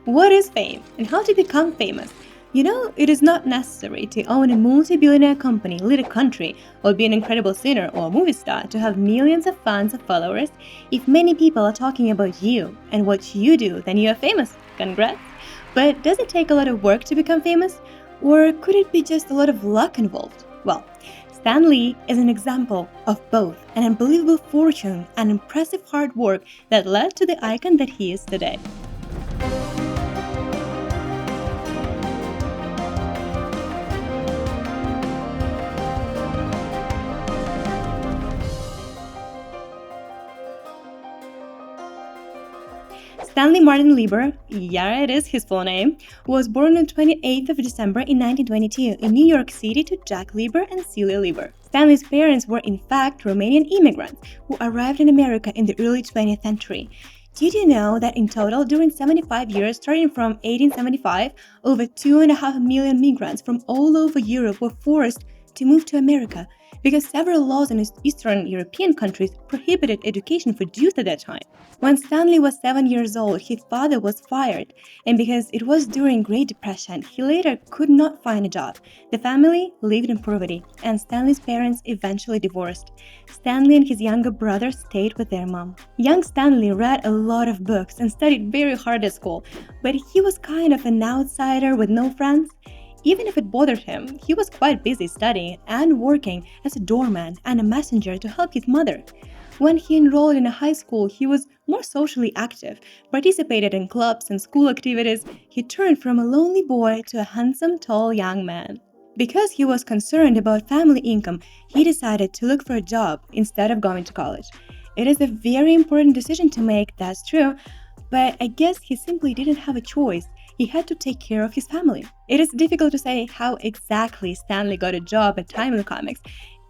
What is fame and how to become famous? It is not necessary to own a multi-billionaire company, lead a country, or be an incredible singer or movie star to have millions of fans or followers. If many people are talking about you and what you do, then you are famous. Congrats! But does it take a lot of work to become famous? Or could it be just a lot of luck involved? Well, Stan Lee is an example of both an unbelievable fortune and impressive hard work that led to the icon that he is today. Stanley Martin Lieber, yeah, it is his full name, was born on 28th of December in 1922 in New York City to Jack Lieber and Celia Lieber. Stanley's parents were in fact Romanian immigrants who arrived in America in the early 20th century. Did you know that in total, during 75 years, starting from 1875, over 2.5 million migrants from all over Europe were forced to move to America because several laws in Eastern European countries prohibited education for youth at that time. When Stanley was 7 years old, his father was fired, and because it was during Great Depression, he later could not find a job. The family lived in poverty, and Stanley's parents eventually divorced. Stanley and his younger brother stayed with their mom. Young Stanley read a lot of books and studied very hard at school, but he was kind of an outsider with no friends. Even if it bothered him, he was quite busy studying and working as a doorman and a messenger to help his mother. When he enrolled in a high school, he was more socially active, participated in clubs and school activities. He turned from a lonely boy to a handsome, tall young man. Because he was concerned about family income, he decided to look for a job instead of going to college. It is a very important decision to make, that's true, but I guess he simply didn't have a choice. He had to take care of his family. It is difficult to say how exactly Stanley got a job at Timely Comics.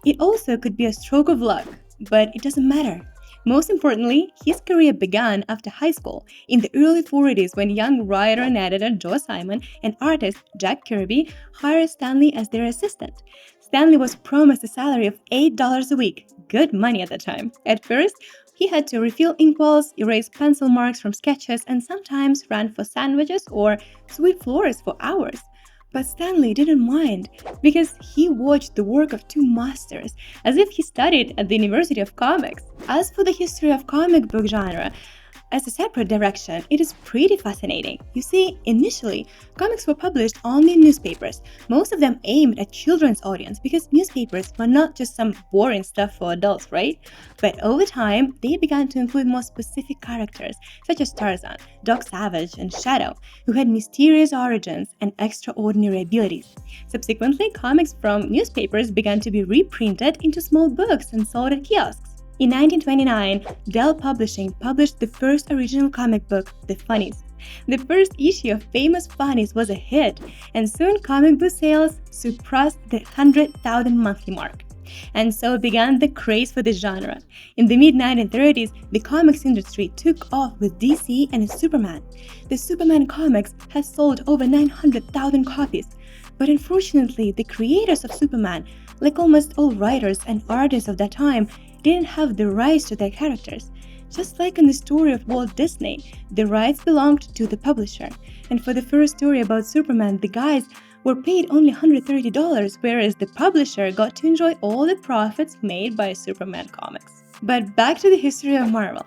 It also could be a stroke of luck, but it doesn't matter. Most importantly, his career began after high school, in the early 40s when young writer and editor Joe Simon and artist Jack Kirby hired Stanley as their assistant. Stanley was promised a salary of $8 a week, good money at the time. At first, he had to refill inkwells, erase pencil marks from sketches, and sometimes ran for sandwiches or sweep floors for hours. But Stanley didn't mind because he watched the work of two masters as if he studied at the University of Comics. As for the history of comic book genre, as a separate direction, it is pretty fascinating. You see, initially, comics were published only in newspapers, most of them aimed at children's audience because newspapers were not just some boring stuff for adults, right? But over time, they began to include more specific characters, such as Tarzan, Doc Savage, and Shadow, who had mysterious origins and extraordinary abilities. Subsequently, comics from newspapers began to be reprinted into small books and sold at kiosks. In 1929, Dell Publishing published the first original comic book, The Funnies. The first issue of Famous Funnies was a hit, and soon comic book sales surpassed the 100,000 monthly mark. And so began the craze for this genre. In the mid-1930s, the comics industry took off with DC and Superman. The Superman comics has sold over 900,000 copies. But unfortunately, the creators of Superman, like almost all writers and artists of that time, didn't have the rights to their characters. Just like in the story of Walt Disney, the rights belonged to the publisher. And for the first story about Superman, the guys were paid only $130, whereas the publisher got to enjoy all the profits made by Superman comics. But back to the history of Marvel.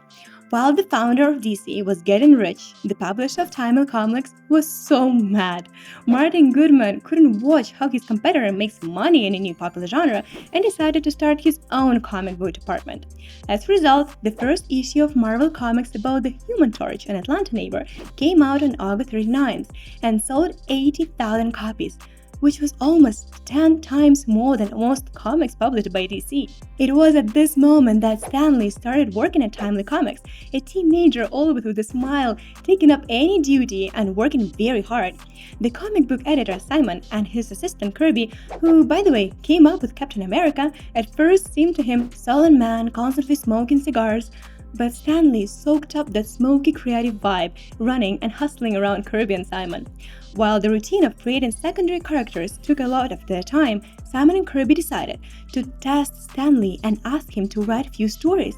While the founder of DC was getting rich, the publisher of Timely Comics was so mad. Martin Goodman couldn't watch how his competitor makes money in a new popular genre and decided to start his own comic book department. As a result, the first issue of Marvel Comics about the Human Torch, an Atlanta neighbor, came out on August 39th and sold 80,000 copies, which was almost 10 times more than most comics published by DC. It was at this moment that Stanley started working at Timely Comics, a teenager always with a smile, taking up any duty and working very hard. The comic book editor Simon and his assistant Kirby, who by the way came up with Captain America, at first seemed to him sullen man constantly smoking cigars. But Stanley soaked up that smoky creative vibe, running and hustling around Kirby and Simon. While the routine of creating secondary characters took a lot of their time, Simon and Kirby decided to test Stanley and ask him to write a few stories.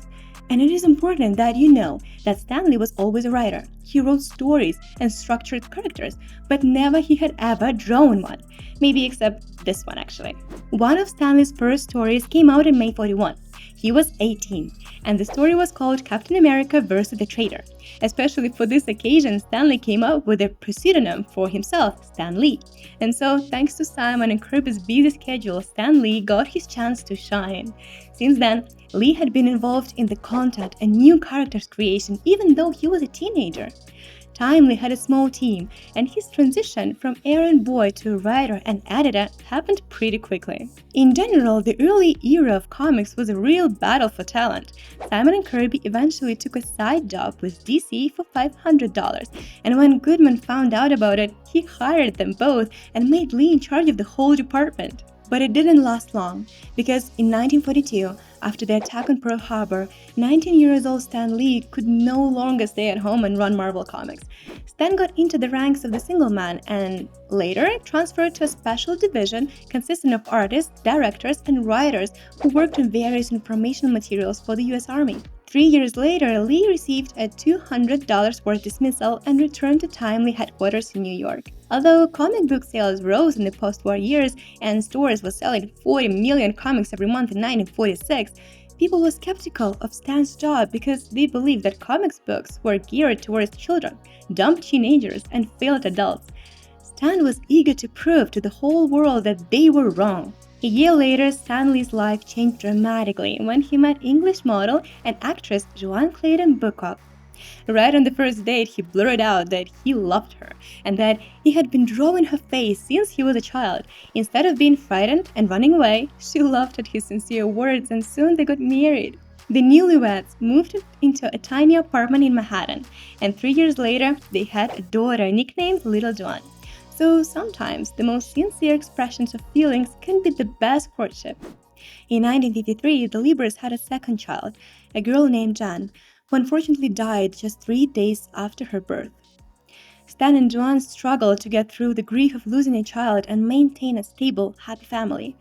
And it is important that you know that Stan Lee was always a writer. He wrote stories and structured characters, but never he had ever drawn one. Maybe except this one actually. One of Stan Lee's first stories came out in May 41. He was 18, and the story was called Captain America vs. the Traitor. Especially for this occasion, Stan Lee came up with a pseudonym for himself, Stan Lee. And so, thanks to Simon and Kirby's busy schedule, Stan Lee got his chance to shine. Since then, Lee had been involved in the content and new characters creation even though he was a teenager. Timely had a small team, and his transition from errand boy to writer and editor happened pretty quickly. In general, the early era of comics was a real battle for talent. Simon and Kirby eventually took a side job with DC for $500, and when Goodman found out about it, he hired them both and made Lee in charge of the whole department. But it didn't last long, because in 1942, after the attack on Pearl Harbor, 19-year-old Stan Lee could no longer stay at home and run Marvel Comics. Stan got into the ranks of the single man and later transferred to a special division consisting of artists, directors, and writers who worked on various informational materials for the US Army. 3 years later, Lee received a $200 worth dismissal and returned to Timely headquarters in New York. Although comic book sales rose in the post-war years and stores were selling 40 million comics every month in 1946, people were skeptical of Stan's job because they believed that comics books were geared towards children, dumb teenagers, and failed adults. Stan was eager to prove to the whole world that they were wrong. A year later, Stan Lee's life changed dramatically when he met English model and actress Joan Clayton Bookop. Right on the first date, he blurted out that he loved her and that he had been drawing her face since he was a child. Instead of being frightened and running away, she laughed at his sincere words and soon they got married. The newlyweds moved into a tiny apartment in Manhattan, and 3 years later, they had a daughter nicknamed Little Joan. So sometimes the most sincere expressions of feelings can be the best courtship. In 1953, the Liebers had a second child, a girl named Jan, who unfortunately died just 3 days after her birth. Stan and Joan struggled to get through the grief of losing a child and maintain a stable, happy family.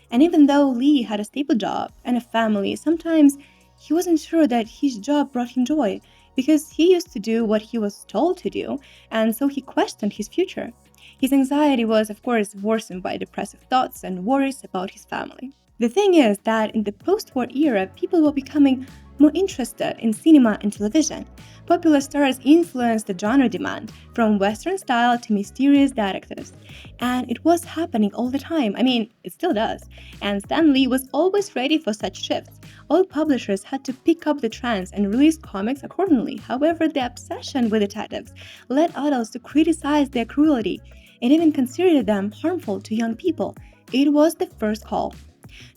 And even though Lee had a stable job and a family, sometimes he wasn't sure that his job brought him joy because he used to do what he was told to do, and so he questioned his future. His anxiety was, of course, worsened by depressive thoughts and worries about his family. The thing is that in the post-war era, people were becoming more interested in cinema and television. Popular stars influenced the genre demand, from Western style to mysterious detectives. And it was happening all the time. I mean, it still does. And Stan Lee was always ready for such shifts. All publishers had to pick up the trends and release comics accordingly. However, the obsession with detectives led adults to criticize their cruelty and even consider them harmful to young people. It was the first call.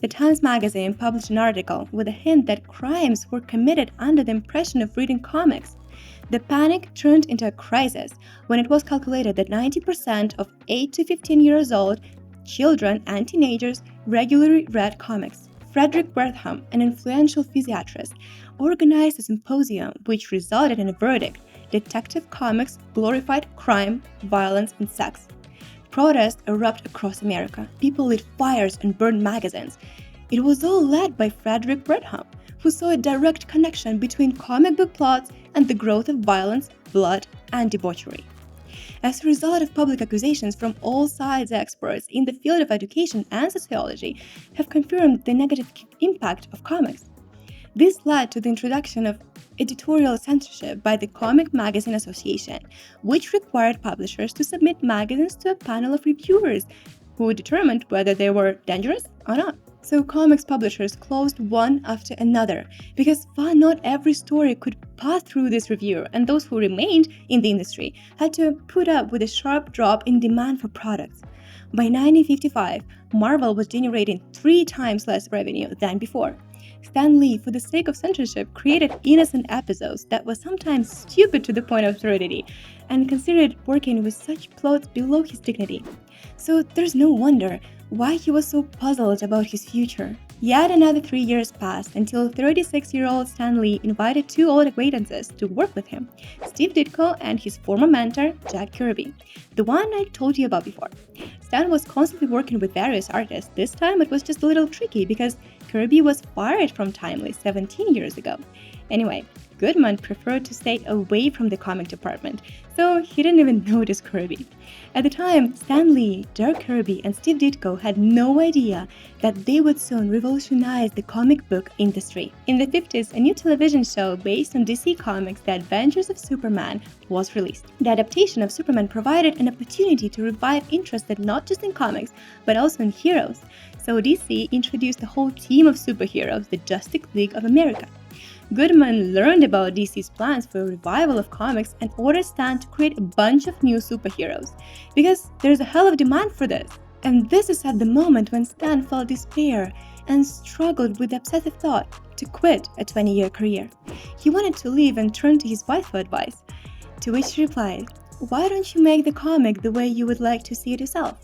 The Times magazine published an article with a hint that crimes were committed under the impression of reading comics. The panic turned into a crisis when it was calculated that 90% of 8 to 15 years old children and teenagers regularly read comics. Frederick Wertham, an influential physiatrist, organized a symposium which resulted in a verdict: Detective Comics glorified crime, violence, and sex. Protests erupted across America. People lit fires and burned magazines. It was all led by Frederick Wertham, who saw a direct connection between comic book plots and the growth of violence, blood, and debauchery. As a result of public accusations from all sides, experts in the field of education and sociology have confirmed the negative impact of comics. This led to the introduction of editorial censorship by the Comic Magazine Association, which required publishers to submit magazines to a panel of reviewers who determined whether they were dangerous or not. So comics publishers closed one after another because far not every story could pass through this review, and those who remained in the industry had to put up with a sharp drop in demand for products. By 1955, Marvel was generating 3 times less revenue than before. Stan Lee, for the sake of censorship, created innocent episodes that were sometimes stupid to the point of absurdity and considered working with such plots below his dignity. So there's no wonder why he was so puzzled about his future. Yet another 3 years passed until 36-year-old Stan Lee invited 2 old acquaintances to work with him, Steve Ditko and his former mentor, Jack Kirby, the one I told you about before. Stan was constantly working with various artists. This time it was just a little tricky because Kirby was fired from Timely 17 years ago. Anyway, Goodman preferred to stay away from the comic department, so he didn't even notice Kirby. At the time, Stan Lee, Jack Kirby, and Steve Ditko had no idea that they would soon revolutionize the comic book industry. In the 50s, a new television show based on DC Comics, The Adventures of Superman, was released. The adaptation of Superman provided an opportunity to revive interest not just in comics, but also in heroes. So DC introduced a whole team of superheroes, the Justice League of America. Goodman learned about DC's plans for a revival of comics and ordered Stan to create a bunch of new superheroes, because there's a hell of demand for this. And this is at the moment when Stan felt despair and struggled with the obsessive thought to quit a 20-year career. He wanted to leave and turn to his wife for advice, to which she replied, "Why don't you make the comic the way you would like to see it yourself?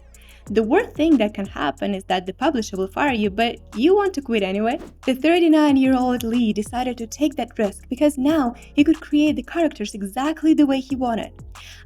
The worst thing that can happen is that the publisher will fire you, but you want to quit anyway." The 39-year-old Lee decided to take that risk because now he could create the characters exactly the way he wanted.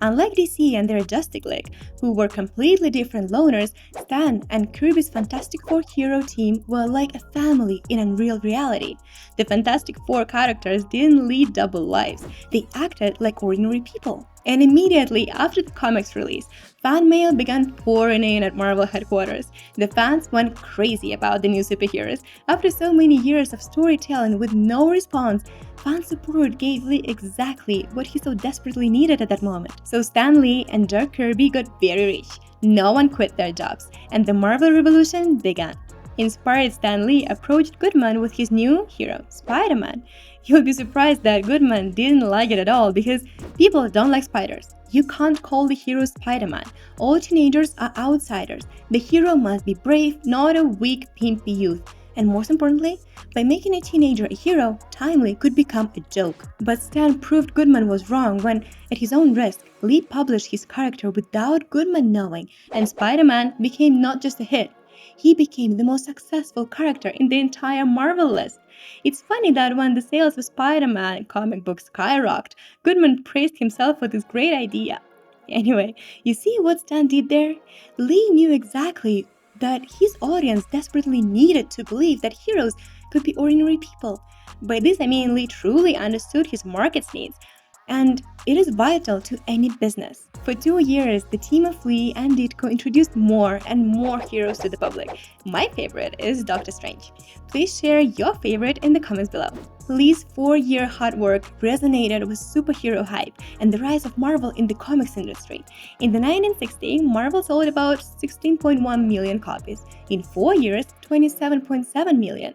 Unlike DC and their Justice League, who were completely different loners, Stan and Kirby's Fantastic Four hero team were like a family in unreal reality. The Fantastic Four characters didn't lead double lives, they acted like ordinary people. And immediately after the comic's release, fan mail began pouring in at Marvel headquarters. The fans went crazy about the new superheroes. After so many years of storytelling with no response, fan support gave Lee exactly what he so desperately needed at that moment. So Stan Lee and Jack Kirby got very rich. No one quit their jobs, and the Marvel Revolution began. Inspired, Stan Lee approached Goodman with his new hero, Spider-Man. You'll be surprised that Goodman didn't like it at all because people don't like spiders. You can't call the hero Spider-Man. All teenagers are outsiders. The hero must be brave, not a weak, pimpy youth. And most importantly, by making a teenager a hero, Timely could become a joke. But Stan proved Goodman was wrong when, at his own risk, Lee published his character without Goodman knowing, and Spider-Man became not just a hit. He became the most successful character in the entire Marvel list. It's funny that when the sales of Spider-Man comic books skyrocketed, Goodman praised himself for this great idea. Anyway, you see what Stan did there? Lee knew exactly that his audience desperately needed to believe that heroes could be ordinary people. By this I mean Lee truly understood his market's needs, and it is vital to any business. For 2 years, the team of Lee and Ditko introduced more and more heroes to the public. My favorite is Doctor Strange. Please share your favorite in the comments below. Lee's 4-year hard work resonated with superhero hype and the rise of Marvel in the comics industry. In the 1960s, Marvel sold about 16.1 million copies. In 4 years, 27.7 million.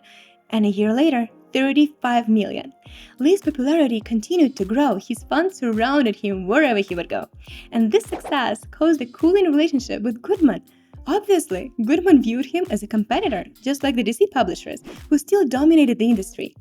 And a year later, 35 million. Lee's popularity continued to grow. His fans surrounded him wherever he would go. And this success caused a cooling relationship with Goodman. Obviously, Goodman viewed him as a competitor, just like the DC publishers, who still dominated the industry.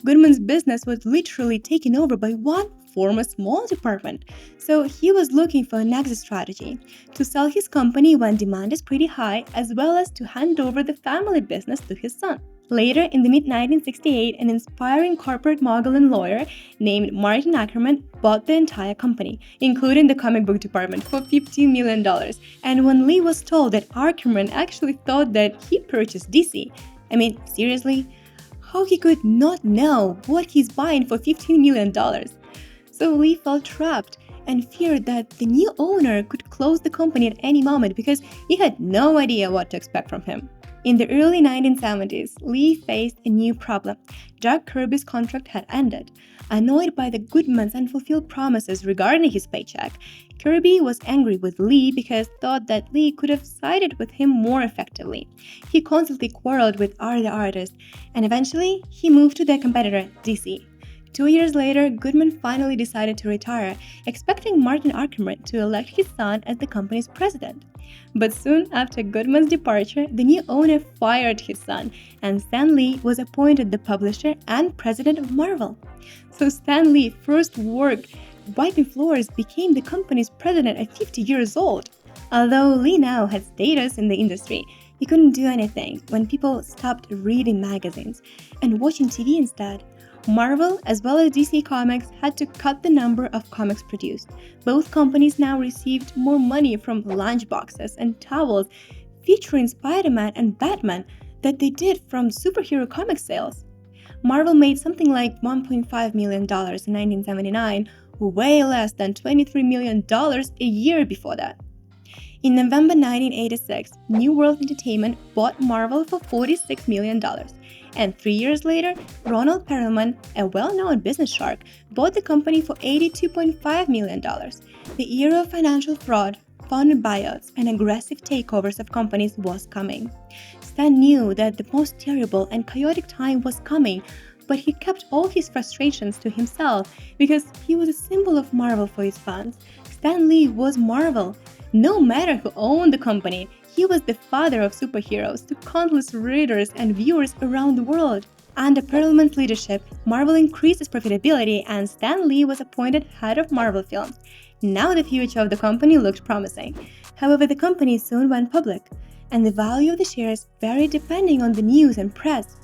Goodman's business was literally taken over by one former small department, so he was looking for an exit strategy to sell his company when demand is pretty high, as well as to hand over the family business to his son. Later, in the mid-1968, an inspiring corporate mogul and lawyer named Martin Ackerman bought the entire company, including the comic book department, for $50 million. And when Lee was told that Ackerman actually thought that he purchased DC, I mean, seriously? How he could not know what he's buying for $15 million? So Lee felt trapped and feared that the new owner could close the company at any moment because he had no idea what to expect from him. In the early 1970s, Lee faced a new problem. Jack Kirby's contract had ended. Annoyed by the Goodman's unfulfilled promises regarding his paycheck, Kirby was angry with Lee because thought that Lee could have sided with him more effectively. He constantly quarreled with other artists, and eventually he moved to their competitor, DC. 2 years later, Goodman finally decided to retire, expecting Martin Ackerman to elect his son as the company's president. But soon after Goodman's departure, the new owner fired his son, and Stan Lee was appointed the publisher and president of Marvel. So Stan Lee, first work wiping floors, became the company's president at 50 years old. Although Lee now had status in the industry, he couldn't do anything when people stopped reading magazines and watching TV instead. Marvel, as well as DC Comics, had to cut the number of comics produced. Both companies now received more money from lunchboxes and towels featuring Spider-Man and Batman than they did from superhero comic sales. Marvel made something like $1.5 million in 1979, way less than $23 million a year before that. In November 1986, New World Entertainment bought Marvel for $46 million. And 3 years later, Ronald Perelman, a well-known business shark, bought the company for $82.5 million. The era of financial fraud, funded buyouts, and aggressive takeovers of companies was coming. Stan knew that the most terrible and chaotic time was coming, but he kept all his frustrations to himself because he was a symbol of Marvel for his fans. Stan Lee was Marvel. No matter who owned the company, he was the father of superheroes to countless readers and viewers around the world. Under Perelman's leadership, Marvel increased its profitability and Stan Lee was appointed head of Marvel Films. Now the future of the company looked promising. However, the company soon went public, and the value of the shares varied depending on the news and press.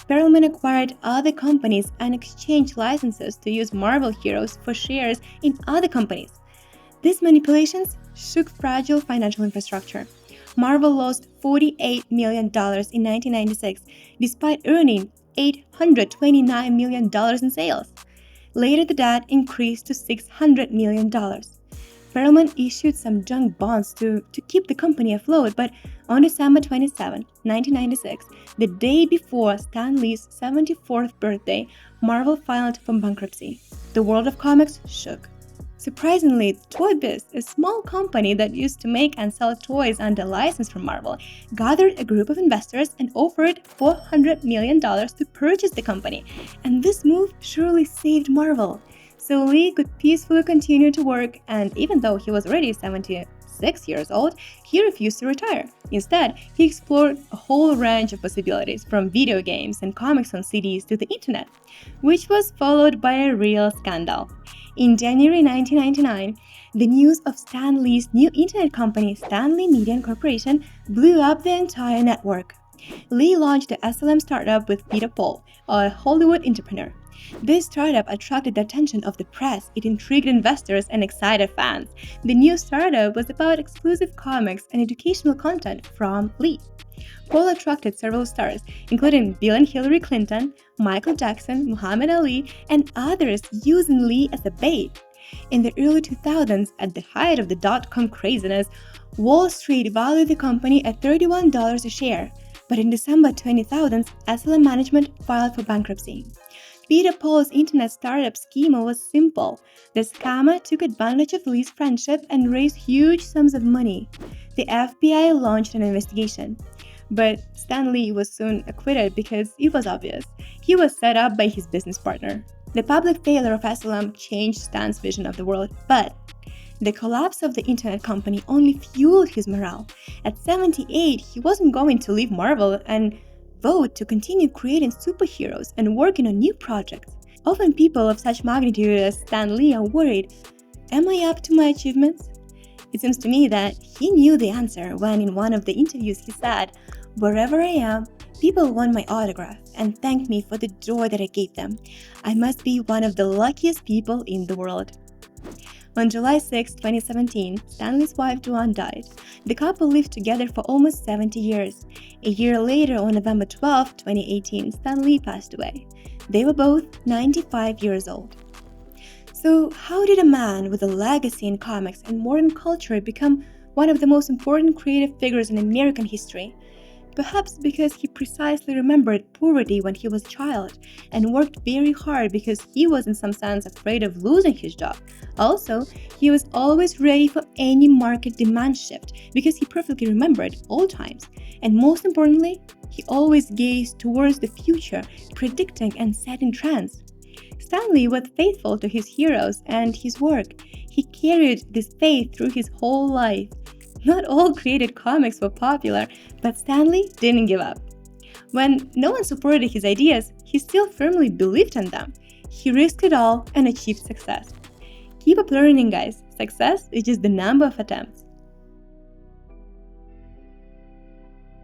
Perelman acquired other companies and exchanged licenses to use Marvel heroes for shares in other companies. These manipulations shook fragile financial infrastructure. Marvel lost $48 million in 1996, despite earning $829 million in sales. Later, the debt increased to $600 million. Perelman issued some junk bonds to keep the company afloat, but on December 27, 1996, the day before Stan Lee's 74th birthday, Marvel filed for bankruptcy. The world of comics shook. Surprisingly, Toy Biz, a small company that used to make and sell toys under license from Marvel, gathered a group of investors and offered $400 million to purchase the company. And this move surely saved Marvel. So Lee could peacefully continue to work, and even though he was already 76 years old, he refused to retire. Instead, he explored a whole range of possibilities, from video games and comics on CDs to the internet, which was followed by a real scandal. In January 1999, the news of Stan Lee's new internet company, Stan Lee Media Corporation, blew up the entire network. Lee launched the SLM startup with Peter Paul, a Hollywood entrepreneur. This startup attracted the attention of the press. It intrigued investors and excited fans. The new startup was about exclusive comics and educational content from Lee. Paul attracted several stars, including Bill and Hillary Clinton, Michael Jackson, Muhammad Ali, and others, using Lee as a bait. In the early 2000s, at the height of the dot-com craziness, Wall Street valued the company at $31 a share. But in December 2000, SLM management filed for bankruptcy. Peter Paul's internet startup schema was simple. The scammer took advantage of Lee's friendship and raised huge sums of money. The FBI launched an investigation. But Stan Lee was soon acquitted because it was obvious. He was set up by his business partner. The public failure of SLM changed Stan's vision of the world, but the collapse of the internet company only fueled his morale. At 78, he wasn't going to leave Marvel and vote to continue creating superheroes and working on new projects. Often people of such magnitude as Stan Lee are worried, am I up to my achievements? It seems to me that he knew the answer when in one of the interviews he said, "Wherever I am, people want my autograph and thank me for the joy that I gave them. I must be one of the luckiest people in the world." On July 6, 2017, Stan Lee's wife Joanne died. The couple lived together for almost 70 years. A year later, on November 12, 2018, Stan Lee passed away. They were both 95 years old. So, how did a man with a legacy in comics and modern culture become one of the most important creative figures in American history? Perhaps because he precisely remembered poverty when he was a child and worked very hard because he was in some sense afraid of losing his job. Also, he was always ready for any market demand shift because he perfectly remembered old times. And most importantly, he always gazed towards the future, predicting and setting trends. Stan Lee was faithful to his heroes and his work. He carried this faith through his whole life. Not all created comics were popular, but Stan Lee didn't give up. When no one supported his ideas, he still firmly believed in them. He risked it all and achieved success. Keep up learning, guys. Success is just the number of attempts.